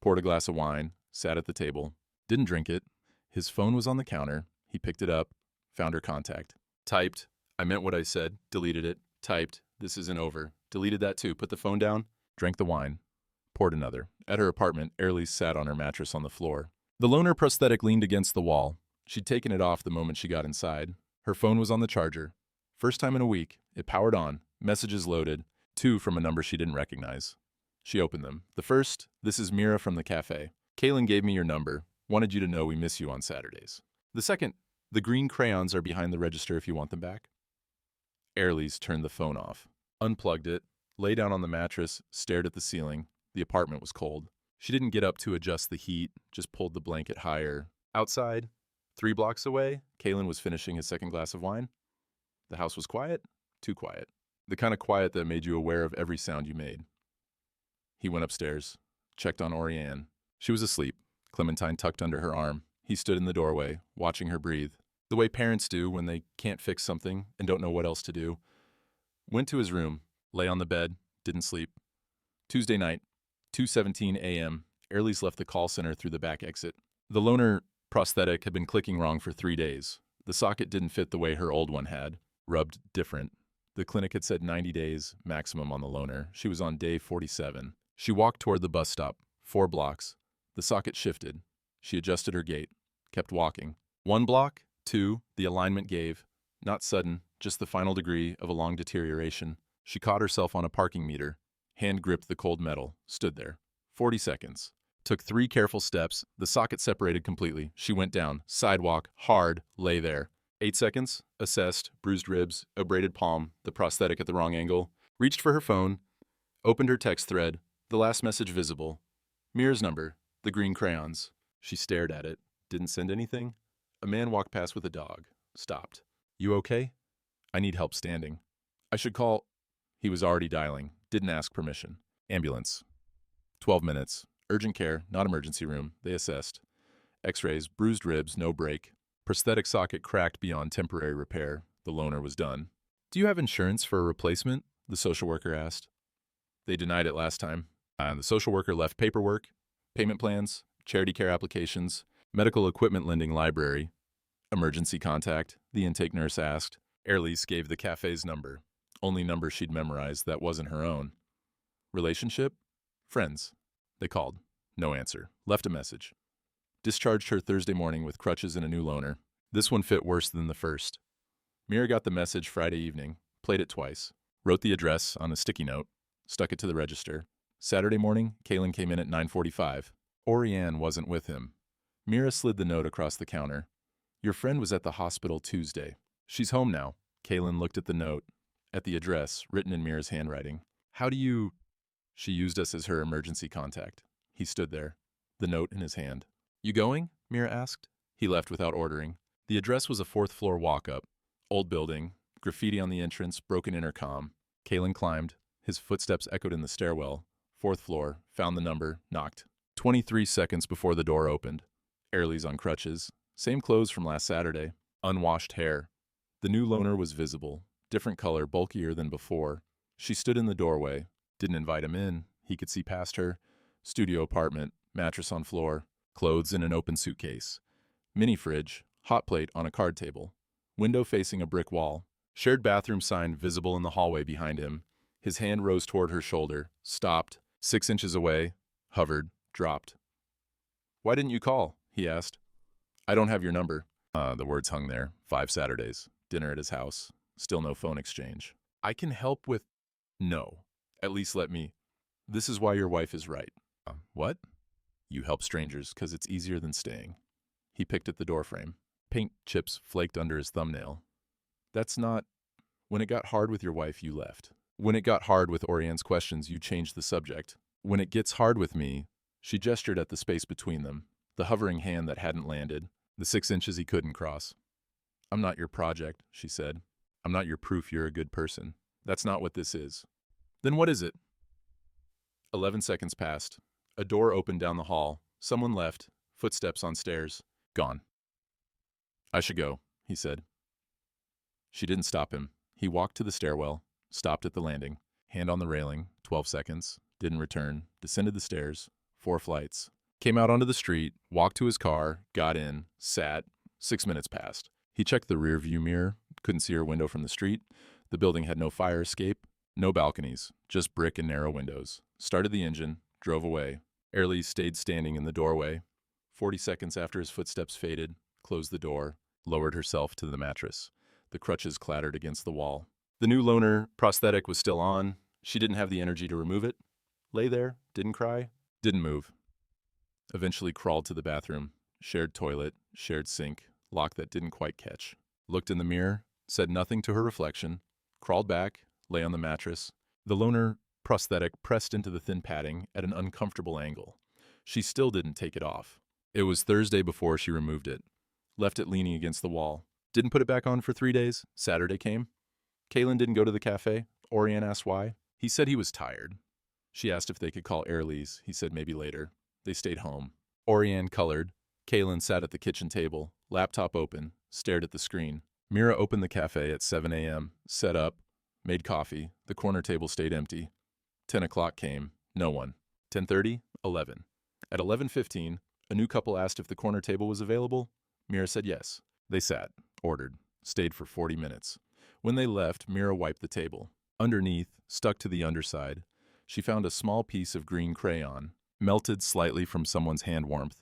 Poured a glass of wine, sat at the table, didn't drink it. His phone was on the counter. He picked it up, found her contact. Typed, I meant what I said, deleted it. Typed, this isn't over. Deleted that too, put the phone down, drank the wine. Poured another. At her apartment, Hailey sat on her mattress on the floor. The loaner prosthetic leaned against the wall. She'd taken it off the moment she got inside. Her phone was on the charger. First time in a week, it powered on, messages loaded, 2 from a number she didn't recognize. She opened them. The first, this is Mira from the café. Kaylin gave me your number. Wanted you to know we miss you on Saturdays. The second, the green crayons are behind the register if you want them back. Hailey's turned the phone off, unplugged it, lay down on the mattress, stared at the ceiling. The apartment was cold. She didn't get up to adjust the heat, just pulled the blanket higher. Outside, 3 blocks away, Kaylin was finishing his second glass of wine. The house was quiet, too quiet. The kind of quiet that made you aware of every sound you made. He went upstairs, checked on Orianne. She was asleep, Clementine tucked under her arm. He stood in the doorway, watching her breathe, the way parents do when they can't fix something and don't know what else to do. Went to his room, lay on the bed, didn't sleep. Tuesday night, 2:17 a.m., Hailey's left the call center through the back exit. The loaner prosthetic had been clicking wrong for 3 days. The socket didn't fit the way her old one had, rubbed different. The clinic had said 90 days maximum on the loaner. She was on day 47. She walked toward the bus stop, 4 blocks. The socket shifted. She adjusted her gait, kept walking. 1 block, 2, the alignment gave. Not sudden, just the final degree of a long deterioration. She caught herself on a parking meter. Hand gripped the cold metal, stood there. 40 seconds. Took 3 careful steps. The socket separated completely. She went down. Sidewalk, hard, lay there. 8 seconds. Assessed, bruised ribs, abraded palm, the prosthetic at the wrong angle. Reached for her phone. Opened her text thread. The last message visible. Mira's number. The green crayons. She stared at it. Didn't send anything? A man walked past with a dog. Stopped. You okay? I need help standing. I should call. He was already dialing. Didn't ask permission. Ambulance. 12 minutes. Urgent care, not emergency room. They assessed. X-rays, bruised ribs, no break. Prosthetic socket cracked beyond temporary repair. The loaner was done. Do you have insurance for a replacement? The social worker asked. They denied it last time. The social worker left paperwork, payment plans, charity care applications, medical equipment lending library. Emergency contact, the intake nurse asked. Lease gave the cafe's number. Only number she'd memorized that wasn't her own. Relationship? Friends. They called. No answer. Left a message. Discharged her Thursday morning with crutches and a new loaner. This one fit worse than the first. Mira got the message Friday evening, played it twice, wrote the address on a sticky note, stuck it to the register. Saturday morning, Kaylin came in at 9:45. Orianne wasn't with him. Mira slid the note across the counter. Your friend was at the hospital Tuesday. She's home now. Kaylin looked at the note, at the address, written in Mira's handwriting. How do you... She used us as her emergency contact. He stood there, the note in his hand. You going? Mira asked. He left without ordering. The address was a fourth-floor walk-up. Old building, graffiti on the entrance, broken intercom. Kaylin climbed. His footsteps echoed in the stairwell. Fourth floor, found the number, knocked. 23 seconds before the door opened. Lease on crutches. Same clothes from last Saturday. Unwashed hair. The new loaner was visible. Different color, bulkier than before. She stood in the doorway. Didn't invite him in. He could see past her. Studio apartment, mattress on floor. Clothes in an open suitcase. Mini fridge, hot plate on a card table. Window facing a brick wall. Shared bathroom sign visible in the hallway behind him. His hand rose toward her shoulder, stopped, 6 inches away, hovered, dropped. Why didn't you call? He asked. I don't have your number. The words hung there. 5 Saturdays. Dinner at his house. Still no phone exchange. I can help with... No. At least let me. This is why your wife is right. What? You help strangers because it's easier than staying. He picked at the doorframe. Paint chips flaked under his thumbnail. That's not... When it got hard with your wife, you left. When it got hard with Orianne's questions, you changed the subject. When it gets hard with me... She gestured at the space between them, the hovering hand that hadn't landed, the 6 inches he couldn't cross. I'm not your project, she said. I'm not your proof you're a good person. That's not what this is. Then what is it? 11 seconds passed. A door opened down the hall. Someone left. Footsteps on stairs. Gone. I should go, he said. She didn't stop him. He walked to the stairwell, stopped at the landing, hand on the railing, 12 seconds, didn't return, descended the stairs, 4 flights, came out onto the street, walked to his car, got in, sat, 6 minutes passed. He checked the rear view mirror, couldn't see her window from the street. The building had no fire escape, no balconies, just brick and narrow windows. Started the engine, drove away. Lease stayed standing in the doorway. 40 seconds after his footsteps faded, closed the door, lowered herself to the mattress. The crutches clattered against the wall. The new loaner prosthetic was still on. She didn't have the energy to remove it. Lay there, didn't cry, didn't move. Eventually crawled to the bathroom. Shared toilet, shared sink, lock that didn't quite catch. Looked in the mirror, said nothing to her reflection, crawled back, lay on the mattress. The loaner prosthetic pressed into the thin padding at an uncomfortable angle. She still didn't take it off. It was Thursday before she removed it. Left it leaning against the wall. Didn't put it back on for 3 days. Saturday came. Kaylin didn't go to the cafe. Orianne asked why. He said he was tired. She asked if they could call Lease. He said maybe later. They stayed home. Orianne colored. Kaylin sat at the kitchen table, laptop open, stared at the screen. Mira opened the cafe at 7 a.m., set up, made coffee. The corner table stayed empty. 10 o'clock came. No one. 10:30, 11. At 11:15, a new couple asked if the corner table was available. Mira said yes. They sat, ordered, stayed for 40 minutes. When they left, Mira wiped the table. Underneath, stuck to the underside, she found a small piece of green crayon, melted slightly from someone's hand warmth.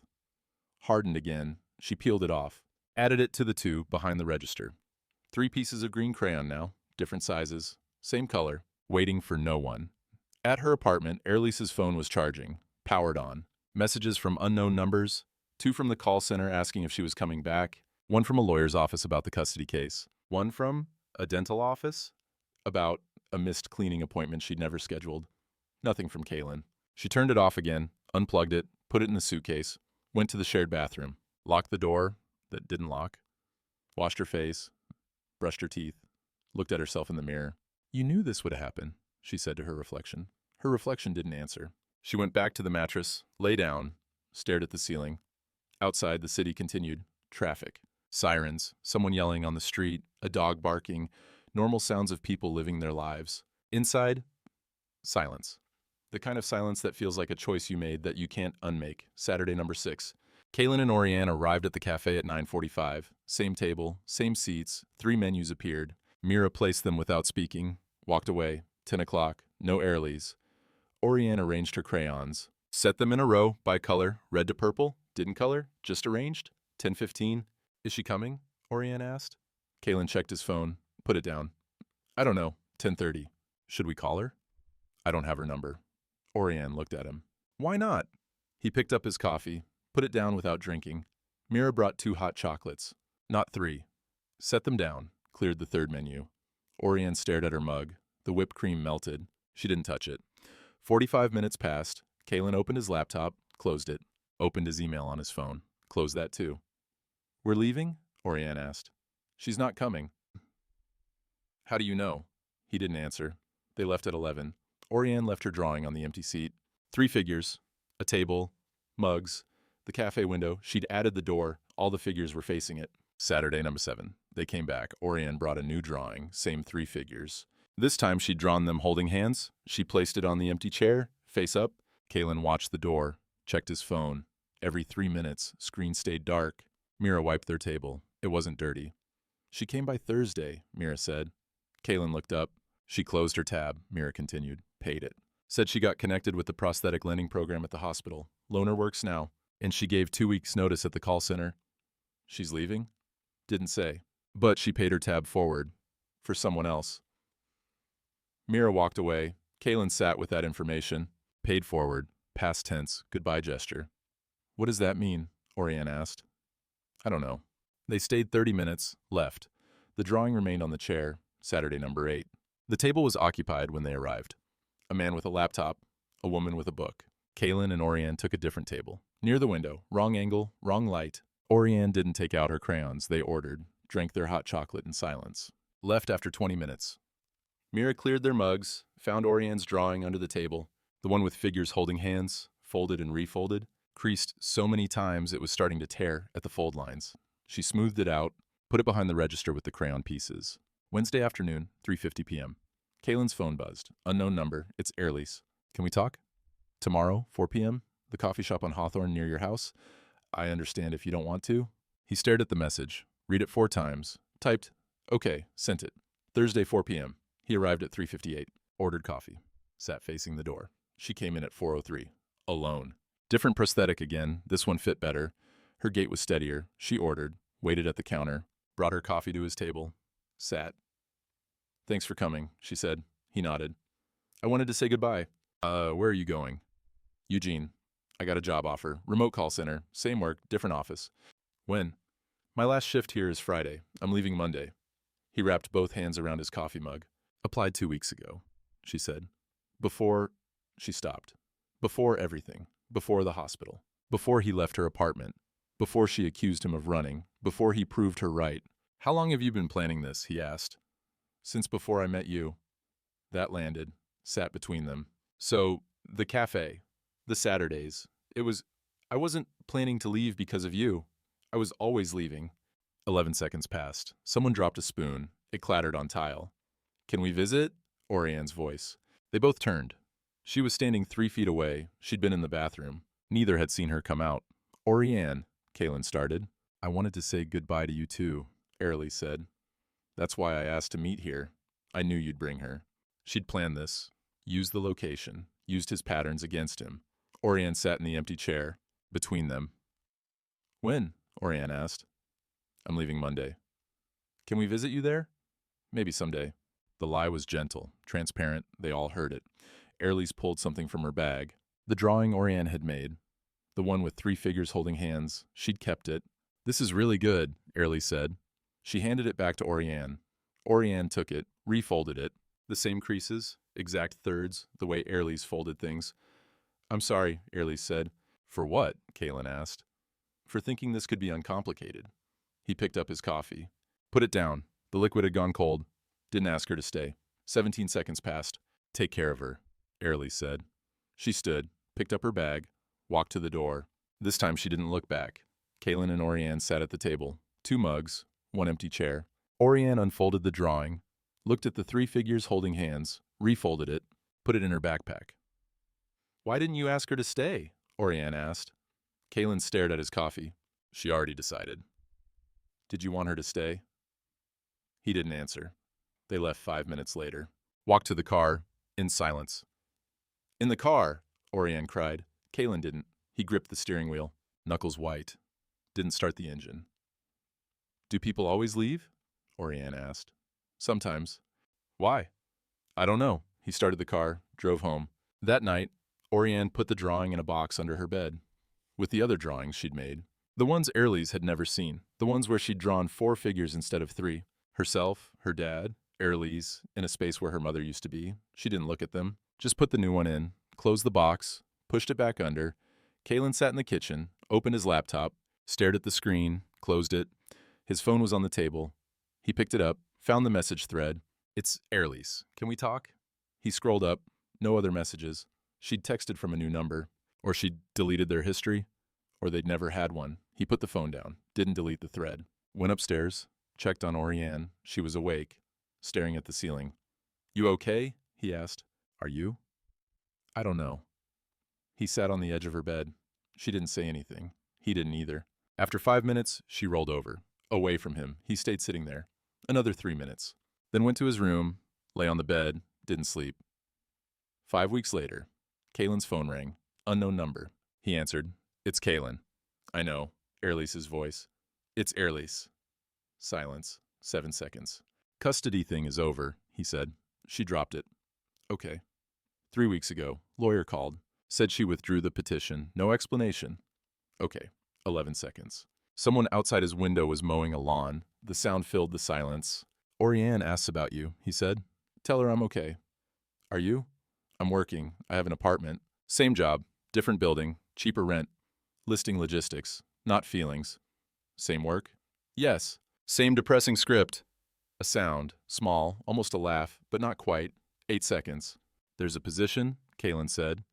Hardened again, she peeled it off, added it to the 2 behind the register. 3 pieces of green crayon now, different sizes, same color, waiting for no one. At her apartment, Lease's phone was charging, powered on. Messages from unknown numbers, 2 from the call center asking if she was coming back, 1 from a lawyer's office about the custody case, 1 from a dental office about a missed cleaning appointment she'd never scheduled. Nothing from Kaylin. She turned it off again, unplugged it, put it in the suitcase, went to the shared bathroom, locked the door that didn't lock, washed her face, brushed her teeth, looked at herself in the mirror. You knew this would happen, she said to her reflection. Her reflection didn't answer. She went back to the mattress, lay down, stared at the ceiling. Outside, the city continued. Traffic. Sirens, someone yelling on the street, a dog barking, normal sounds of people living their lives. Inside, silence. The kind of silence that feels like a choice you made that you can't unmake. Saturday number 6. Kaylin and Oriane arrived at the cafe at 9:45. Same table, same seats, 3 menus appeared. Mira placed them without speaking, walked away. 10 o'clock, no Airlies. Oriane arranged her crayons. Set them in a row by color, red to purple, didn't color, just arranged. 10:15. Is she coming? Oriane asked. Kaylin checked his phone, put it down. I don't know. 10:30. Should we call her? I don't have her number. Oriane looked at him. Why not? He picked up his coffee, put it down without drinking. Mira brought 2 hot chocolates. Not 3. Set them down, cleared the 3rd menu. Oriane stared at her mug. The whipped cream melted. She didn't touch it. 45 minutes passed. Kaylin opened his laptop, closed it, opened his email on his phone, closed that too. We're leaving? Oriane asked. She's not coming. How do you know? He didn't answer. They left at 11. Oriane left her drawing on the empty seat. 3 figures, a table, mugs, the cafe window. She'd added the door. All the figures were facing it. Saturday number 7. They came back. Oriane brought a new drawing, same 3 figures. This time she'd drawn them holding hands. She placed it on the empty chair, face up. Kaylin watched the door, checked his phone. Every 3 minutes, screen stayed dark. Mira wiped their table. It wasn't dirty. She came by Thursday, Mira said. Kaylin looked up. She closed her tab, Mira continued, paid it. Said she got connected with the prosthetic lending program at the hospital. Loaner works now. And she gave 2 weeks' notice at the call center. She's leaving? Didn't say. But she paid her tab forward. For someone else. Mira walked away. Kaylin sat with that information. Paid forward. Past tense. Goodbye gesture. What does that mean? Oriane asked. I don't know. They stayed 30 minutes, left. The drawing remained on the chair. Saturday number 8. The table was occupied when they arrived. A man with a laptop, a woman with a book. Kaylin and Oriane took a different table. Near the window, wrong angle, wrong light. Oriane didn't take out her crayons. They ordered, drank their hot chocolate in silence. Left after 20 minutes. Mira cleared their mugs, found Oriane's drawing under the table, the one with figures holding hands, folded and refolded, creased so many times it was starting to tear at the fold lines. She smoothed it out, put it behind the register with the crayon pieces. Wednesday afternoon, 3:50 p.m. Kaylin's phone buzzed. Unknown number. It's Airlease. Can we talk? Tomorrow, 4 p.m., the coffee shop on Hawthorne near your house. I understand if you don't want to. He stared at the message, read it 4 times, typed, okay, sent it. Thursday, 4 p.m. He arrived at 3:58, ordered coffee, sat facing the door. She came in at 4:03, alone. Different prosthetic again, this one fit better. Her gait was steadier. She ordered, waited at the counter, brought her coffee to his table, sat. Thanks for coming, she said. He nodded. I wanted to say goodbye. Where are you going? Eugene. I got a job offer. Remote call center. Same work, different office. When? My last shift here is Friday. I'm leaving Monday. He wrapped both hands around his coffee mug. Applied 2 weeks ago, she said. Before, she stopped. Before everything. Before the hospital. Before he left her apartment. Before she accused him of running. Before he proved her right. How long have you been planning this? He asked. Since before I met you. That landed. Sat between them. So, the cafe. The Saturdays. I wasn't planning to leave because of you. I was always leaving. 11 seconds passed. Someone dropped a spoon. It clattered on tile. Can we visit? Oriane's voice. They both turned. She was standing 3 feet away. She'd been in the bathroom. Neither had seen her come out. Oriane, Kaylin started. I wanted to say goodbye to you too, Airlie said. That's why I asked to meet here. I knew you'd bring her. She'd planned this. Used the location. Used his patterns against him. Oriane sat in the empty chair. Between them. When? Oriane asked. I'm leaving Monday. Can we visit you there? Maybe someday. The lie was gentle, transparent. They all heard it. Airlie's pulled something from her bag. The drawing Oriane had made. The one with 3 figures holding hands. She'd kept it. This is really good, Airlie said. She handed it back to Oriane. Oriane took it, refolded it. The same creases, exact thirds, the way Airlie's folded things. I'm sorry, Airlie said. For what? Kaylin asked. For thinking this could be uncomplicated. He picked up his coffee. Put it down. The liquid had gone cold. Didn't ask her to stay. 17 seconds passed. Take care of her, Hailey said. She stood, picked up her bag, walked to the door. This time she didn't look back. Kaylin and Oriane sat at the table. 2 mugs, 1 empty chair. Oriane unfolded the drawing, looked at the 3 figures holding hands, refolded it, put it in her backpack. Why didn't you ask her to stay? Oriane asked. Kaylin stared at his coffee. She already decided. Did you want her to stay? He didn't answer. They left 5 minutes later. Walked to the car, in silence. In the car, Oriane cried. Kaylin didn't. He gripped the steering wheel, knuckles white. Didn't start the engine. Do people always leave? Oriane asked. Sometimes. Why? I don't know. He started the car, drove home. That night, Oriane put the drawing in a box under her bed, with the other drawings she'd made. The ones Hailey's had never seen, the ones where she'd drawn 4 figures instead of 3. Herself, her dad, Hailey's, in a space where her mother used to be. She didn't look at them, just put the new one in, closed the box, pushed it back under. Kaylin sat in the kitchen, opened his laptop, stared at the screen, closed it. His phone was on the table. He picked it up, found the message thread. It's Hailey's. Can we talk? He scrolled up. No other messages. She'd texted from a new number. Or she'd deleted their history. Or they'd never had one. He put the phone down. Didn't delete the thread. Went upstairs. Checked on Oriane. She was awake, staring at the ceiling. You okay? He asked. Are you? I don't know. He sat on the edge of her bed. She didn't say anything. He didn't either. After 5 minutes, she rolled over. Away from him. He stayed sitting there. Another 3 minutes. Then went to his room, lay on the bed, didn't sleep. 5 weeks later, Kaylin's phone rang. Unknown number. He answered. It's Kaylin. I know. Hailey's voice. It's Hailey's. Silence. 7 seconds. Custody thing is over, he said. She dropped it. Okay. 3 weeks ago, lawyer called. Said she withdrew the petition. No explanation. Okay. 11 seconds. Someone outside his window was mowing a lawn. The sound filled the silence. Oriane asks about you, he said. Tell her I'm okay. Are you? I'm working. I have an apartment. Same job. Different building. Cheaper rent. Listing logistics. Not feelings. Same work? Yes. Same depressing script. A sound. Small. Almost a laugh, but not quite. 8 seconds. There's a position, Kaylin said.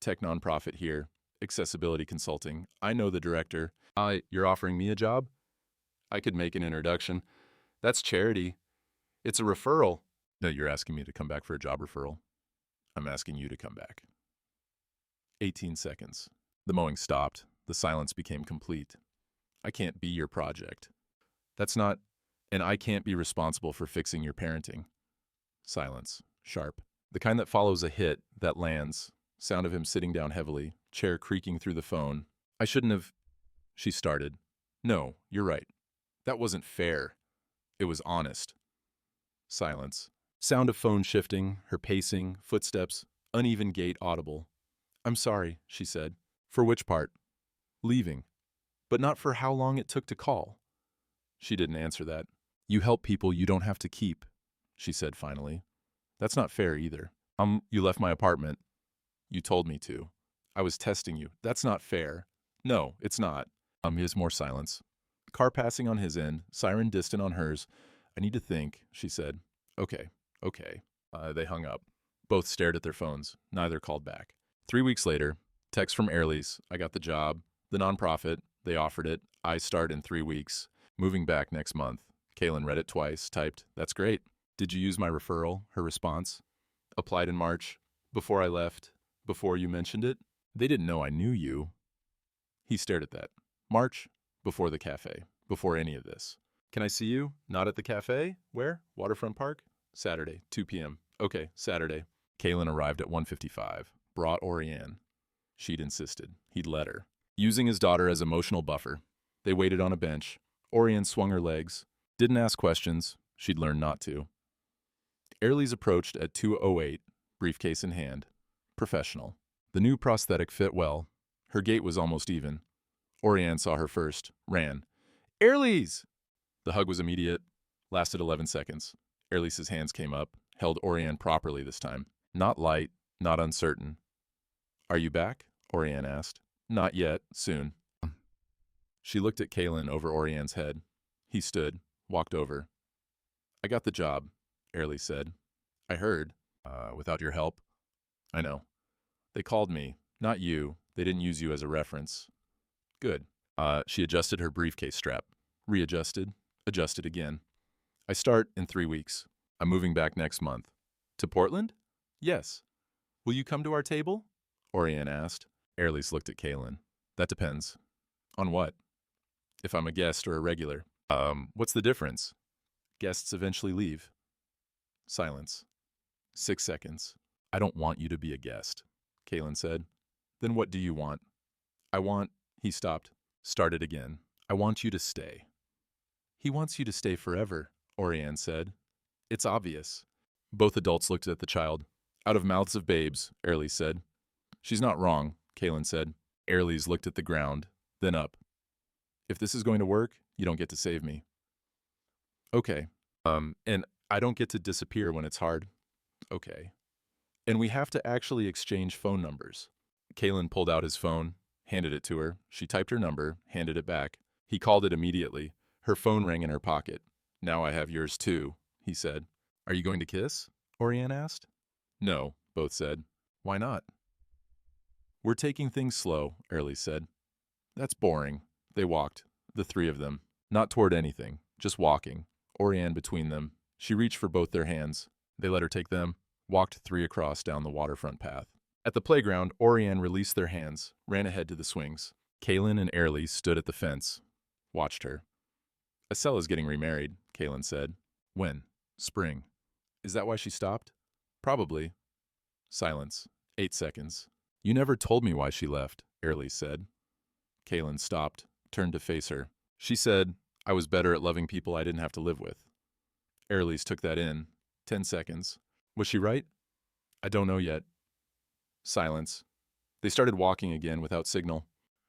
Tech nonprofit here. Accessibility consulting. I know the director. You're offering me a job? I could make an introduction. That's charity. It's a referral. No, you're asking me to come back for a job referral. I'm asking you to come back. 18 seconds. The mowing stopped. The silence became complete. I can't be your project. That's not, and I can't be responsible for fixing your parenting. Silence. Sharp. The kind that follows a hit, that lands. Sound of him sitting down heavily, chair creaking through the phone. I shouldn't have... She started. No, you're right. That wasn't fair. It was honest. Silence. Sound of phone shifting, her pacing, footsteps, uneven gait audible. I'm sorry, she said. For which part? Leaving. But not for how long it took to call. She didn't answer that. You help people you don't have to keep, she said finally. That's not fair either. You left my apartment. You told me to. I was testing you. That's not fair. No, it's not. Here's more silence. Car passing on his end, siren distant on hers. I need to think, she said. Okay. They hung up. Both stared at their phones. Neither called back. 3 weeks later, text from Hailey's. I got the job. The nonprofit. They offered it. I start in 3 weeks. Moving back next month. Kaylin read it twice, typed, that's great. Did you use my referral? Her response. Applied in March. Before I left. Before you mentioned it. They didn't know I knew you. He stared at that. March. Before the cafe. Before any of this. Can I see you? Not at the cafe? Where? Waterfront Park? Saturday, 2 p.m. Okay, Saturday. Kaylin arrived at 1:55. Brought Oriane. She'd insisted. He'd let her. Using his daughter as emotional buffer. They waited on a bench. Oriane swung her legs. Didn't ask questions. She'd learned not to. Hailey's approached at 2:08, briefcase in hand. Professional. The new prosthetic fit well. Her gait was almost even. Oriane saw her first. Ran. Hailey's! The hug was immediate. Lasted 11 seconds. Hailey's hands came up. Held Oriane properly this time. Not light. Not uncertain. Are you back? Oriane asked. Not yet, soon. She looked at Kalen over Orian's head. He stood, walked over. I got the job, Hailey said. I heard. Without your help? I know. They called me, not you. They didn't use you as a reference. Good. She adjusted her briefcase strap. Readjusted. Adjusted again. I start in 3 weeks. I'm moving back next month. To Portland? Yes. Will you come to our table? Orian asked. Hailey's looked at Kalen. That depends. On what? If I'm a guest or a regular. What's the difference? Guests eventually leave. Silence. 6 seconds. I don't want you to be a guest, Kalen said. Then what do you want? I want, he stopped, started again. I want you to stay. He wants you to stay forever, Orian said. It's obvious. Both adults looked at the child. Out of mouths of babes, Hailey said. She's not wrong, Kalen said. Hailey's looked at the ground, then up. If this is going to work, you don't get to save me. Okay. And I don't get to disappear when it's hard. Okay. And we have to actually exchange phone numbers. Kalen pulled out his phone, handed it to her. She typed her number, handed it back. He called it immediately. Her phone rang in her pocket. Now I have yours too, he said. Are you going to kiss? Orian asked. No, both said. Why not? We're taking things slow, Hailey said. That's boring. They walked, the three of them. Not toward anything, just walking. Orian between them. She reached for both their hands. They let her take them, walked 3 across down the waterfront path. At the playground, Orian released their hands, ran ahead to the swings. Kalen and Hailey stood at the fence, watched her. Acella's getting remarried, Kalen said. When? Spring. Is that why she stopped? Probably. Silence. 8 seconds. You never told me why she left, Hailey said. Kalen stopped, turned to face her. She said, I was better at loving people I didn't have to live with. Hailey took that in. 10 seconds. Was she right? I don't know yet. Silence. They started walking again without signal.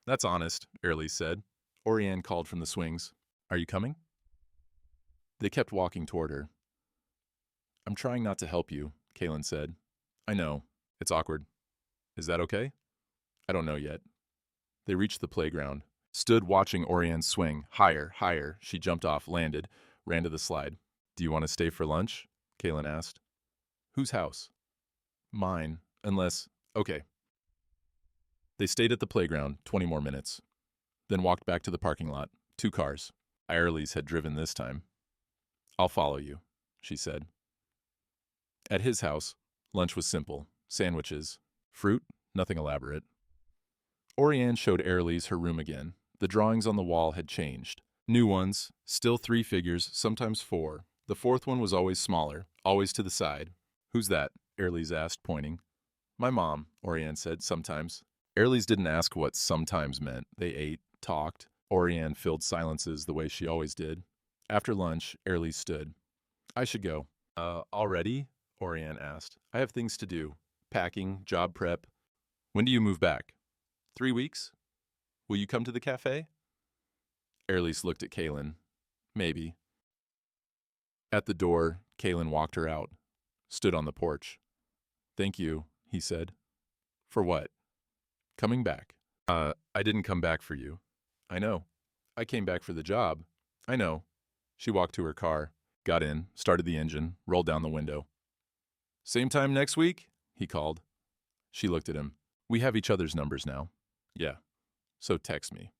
That's honest, Hailey said. Orian called from the swings. Are you coming? They kept walking toward her. I'm trying not to help you, Kalen said. I know. It's awkward. Is that okay? I don't know yet. They reached the playground, stood watching Orian swing. Higher, higher. She jumped off, landed, ran to the slide. Do you want to stay for lunch? Kalen asked. Whose house? Mine, unless... Okay. They stayed at the playground 20 more minutes, then walked back to the parking lot. 2 cars. Hailey's had driven this time. I'll follow you, she said. At his house, lunch was simple. Sandwiches. Fruit, nothing elaborate. Orian showed Hailey's her room again. The drawings on the wall had changed. New ones, still 3 figures, sometimes 4. The 4th one was always smaller, always to the side. Who's that? Hailey's asked, pointing. My mom, Orian said, sometimes. Hailey's didn't ask what sometimes meant. They ate, talked. Orian filled silences the way she always did. After lunch, Hailey stood. I should go. Already? Orian asked. I have things to do. Packing, job prep. When do you move back? 3 weeks? Will you come to the café? Hailey looked at Kalen. Maybe. At the door, Kalen walked her out. Stood on the porch. Thank you, he said. For what? Coming back. I didn't come back for you. I know. I came back for the job. I know. She walked to her car, got in, started the engine, rolled down the window. Same time next week? He called. She looked at him. We have each other's numbers now. Yeah. So text me.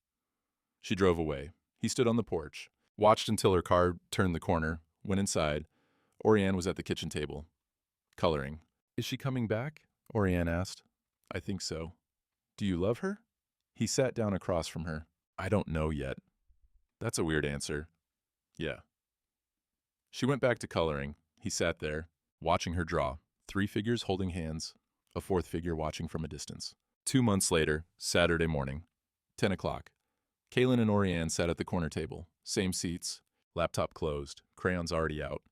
She drove away. He stood on the porch, watched until her car turned the corner, went inside. Orian was at the kitchen table, coloring. Is she coming back? Orian asked. I think so. Do you love her? He sat down across from her. I don't know yet. That's a weird answer. Yeah. She went back to coloring. He sat there, watching her draw. 3 figures holding hands, a 4th figure watching from a distance. 2 months later, Saturday morning, 10 o'clock. Kalen and Orian sat at the corner table. Same seats, laptop closed, crayons already out.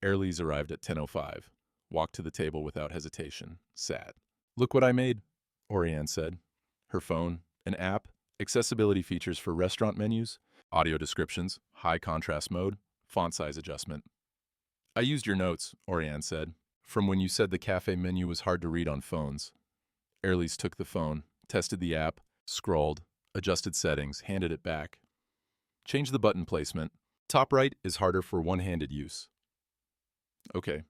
Hailey's arrived at 10:05. Walked to the table without hesitation. Sat. Look what I made, Orian said. Her phone, an app, accessibility features for restaurant menus, audio descriptions, high contrast mode, font size adjustment. I used your notes, Orian said, from when you said the cafe menu was hard to read on phones. Hailey took the phone, tested the app, Scrolled, adjusted settings, handed it back. Change the button placement. Top right is harder for one-handed use. Okay.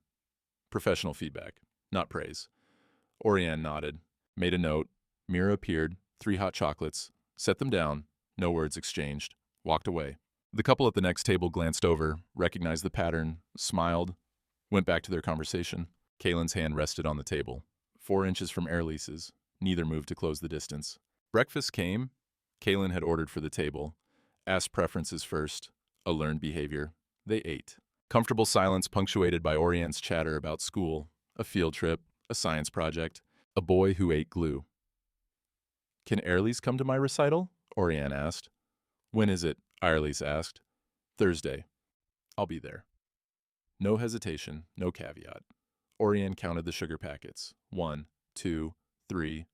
Professional feedback, not praise. Oriane nodded, made a note. Mirror appeared, 3 hot chocolates, set them down, no words exchanged, walked away. The couple at the next table glanced over, recognized the pattern, smiled, went back to their conversation. Kaylin's hand rested on the table, 4 inches from Air Lease's. Neither moved to close the distance. Breakfast came. Kaylin had ordered for the table, asked preferences first, a learned behavior. They ate. Comfortable silence punctuated by Oriane's chatter about school, a field trip, a science project, a boy who ate glue. Can Airlease come to my recital? Oriane asked. When is it? Airlease asked. Thursday. I'll be there. No hesitation, no caveat. Oriane counted the sugar packets. 1, 2, 3,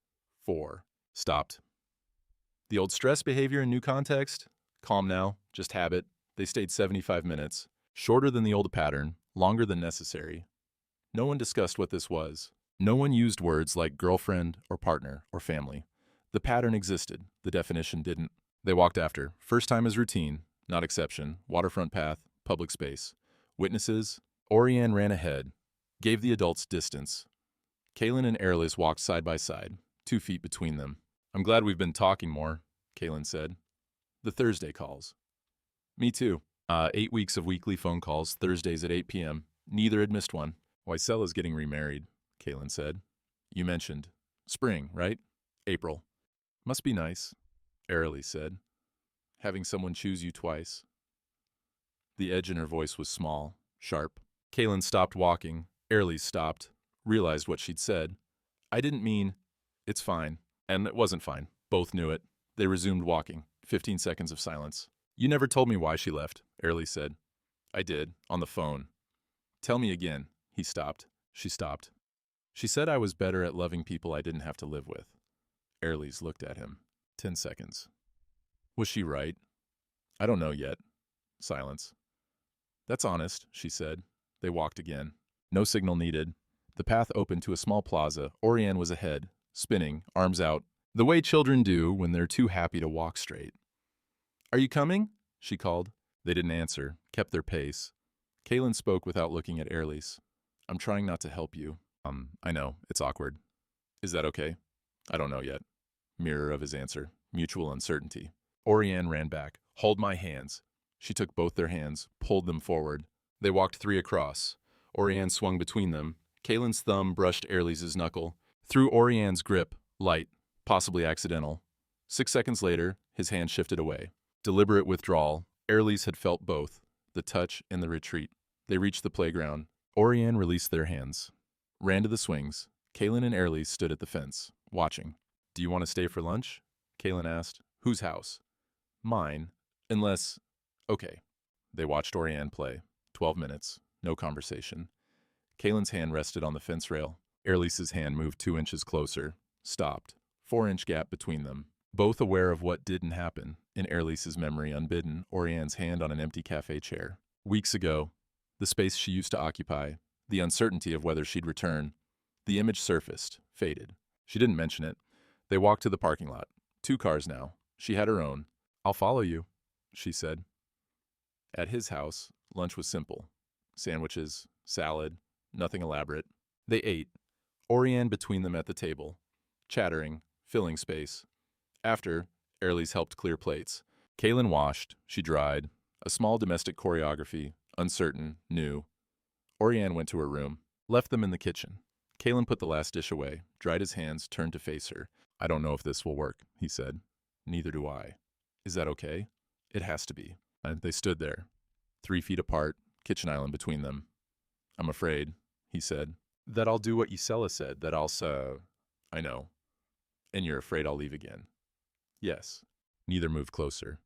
4. Stopped. The old stress behavior in new context? Calm now, just habit. They stayed 75 minutes. Shorter than the old pattern, longer than necessary. No one discussed what this was. No one used words like girlfriend or partner or family. The pattern existed, the definition didn't. They walked after. First time as routine, not exception. Waterfront path, public space. Witnesses? Oriane ran ahead, gave the adults distance. Kaylin and Airless walked side by side, 2 feet between them. I'm glad we've been talking more, Kaylin said. The Thursday calls. Me too. 8 weeks of weekly phone calls, Thursdays at 8 p.m. Neither had missed one. Wycella's getting remarried, Kaylin said. You mentioned. Spring, right? April. Must be nice, Airly said. Having someone choose you twice. The edge in her voice was small, sharp. Kaylin stopped walking. Airly stopped, realized what she'd said. I didn't mean, it's fine. And it wasn't fine. Both knew it. They resumed walking. 15 seconds of silence. You never told me why she left, Airly said. I did, on the phone. Tell me again. He stopped. She stopped. She said I was better at loving people I didn't have to live with. Airleys looked at him. 10 seconds. Was she right? I don't know yet. Silence. That's honest, she said. They walked again. No signal needed. The path opened to a small plaza. Oriane was ahead, spinning, arms out, the way children do when they're too happy to walk straight. Are you coming? She called. They didn't answer, kept their pace. Kaylin spoke without looking at Airlease. I'm trying not to help you. I know, it's awkward. Is that okay? I don't know yet. Mirror of his answer. Mutual uncertainty. Oriane ran back. Hold my hands. She took both their hands, pulled them forward. They walked 3 across. Oriane swung between them. Kaylin's thumb brushed Airlease's knuckle. Through Oriane's grip, light, possibly accidental. 6 seconds later, his hand shifted away. Deliberate withdrawal. Airlease had felt both, the touch and the retreat. They reached the playground. Oriane released their hands. Ran to the swings. Kaylin and Airlease stood at the fence, watching. Do you want to stay for lunch? Kaylin asked. Whose house? Mine. Unless... Okay. They watched Oriane play. 12 minutes. No conversation. Kaylin's hand rested on the fence rail. Airlease's hand moved 2 inches closer. Stopped. 4-inch gap between them. Both aware of what didn't happen. In Airlease's memory unbidden, Oriane's hand on an empty cafe chair. Weeks ago, the space she used to occupy, the uncertainty of whether she'd return. The image surfaced, faded. She didn't mention it. They walked to the parking lot. 2 cars now. She had her own. I'll follow you, she said. At his house, lunch was simple. Sandwiches, salad, nothing elaborate. They ate. Oriane between them at the table, chattering, filling space. After, Airlease helped clear plates. Kaylin washed, she dried. A small domestic choreography, uncertain, new. Oriane went to her room, left them in the kitchen. Kaylin put the last dish away, dried his hands, turned to face her. I don't know if this will work, he said. Neither do I. Is that okay? It has to be. They stood there, 3 feet apart, kitchen island between them. I'm afraid, he said, that I'll do what Ysella said, that I'll I know. And you're afraid I'll leave again. Yes. Neither moved closer.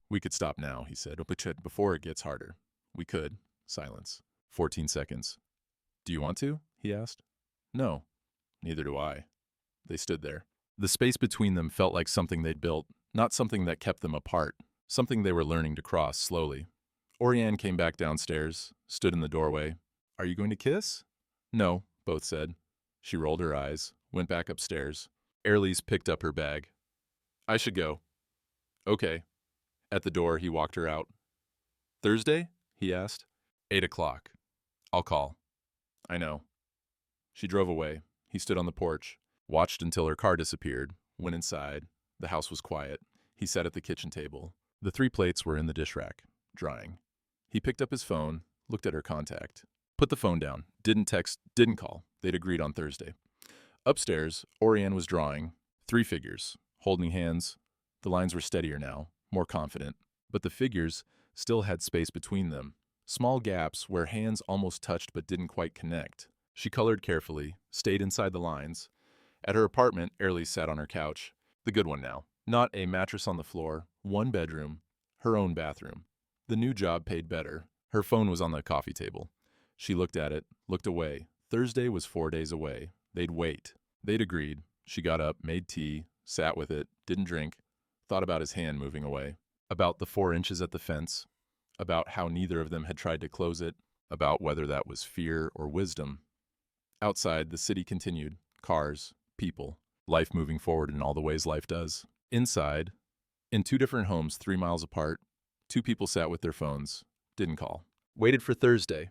We could stop now, he said, but before it gets harder. We could. Silence. 14 seconds. Do you want to? He asked. No. Neither do I. They stood there. The space between them felt like something they'd built, not something that kept them apart, something they were learning to cross slowly. Oriane came back downstairs, stood in the doorway. Are you going to kiss? No, both said. She rolled her eyes, went back upstairs. Airlease picked up her bag. I should go. Okay. At the door, he walked her out. Thursday? He asked. 8 o'clock. I'll call. I know. She drove away. He stood on the porch, watched until her car disappeared, went inside. The house was quiet. He sat at the kitchen table. The 3 plates were in the dish rack, drying. He picked up his phone, looked at her contact. Put the phone down. Didn't text, didn't call. They'd agreed on Thursday. Upstairs, Orianne was drawing. 3 figures, holding hands. The lines were steadier now, more confident. But the figures still had space between them. Small gaps where hands almost touched but didn't quite connect. She colored carefully, stayed inside the lines. At her apartment, Hailey sat on her couch. The good one now. Not a mattress on the floor, 1 bedroom, her own bathroom. The new job paid better. Her phone was on the coffee table. She looked at it, looked away. Thursday was 4 days away. They'd wait. They'd agreed. She got up, made tea, sat with it, didn't drink, thought about his hand moving away, about the 4 inches at the fence, about how neither of them had tried to close it, about whether that was fear or wisdom. Outside, the city continued. Cars, people, life moving forward in all the ways life does. Inside, in 2 different homes 3 miles apart, 2 people sat with their phones, didn't call. Waited for Thursday.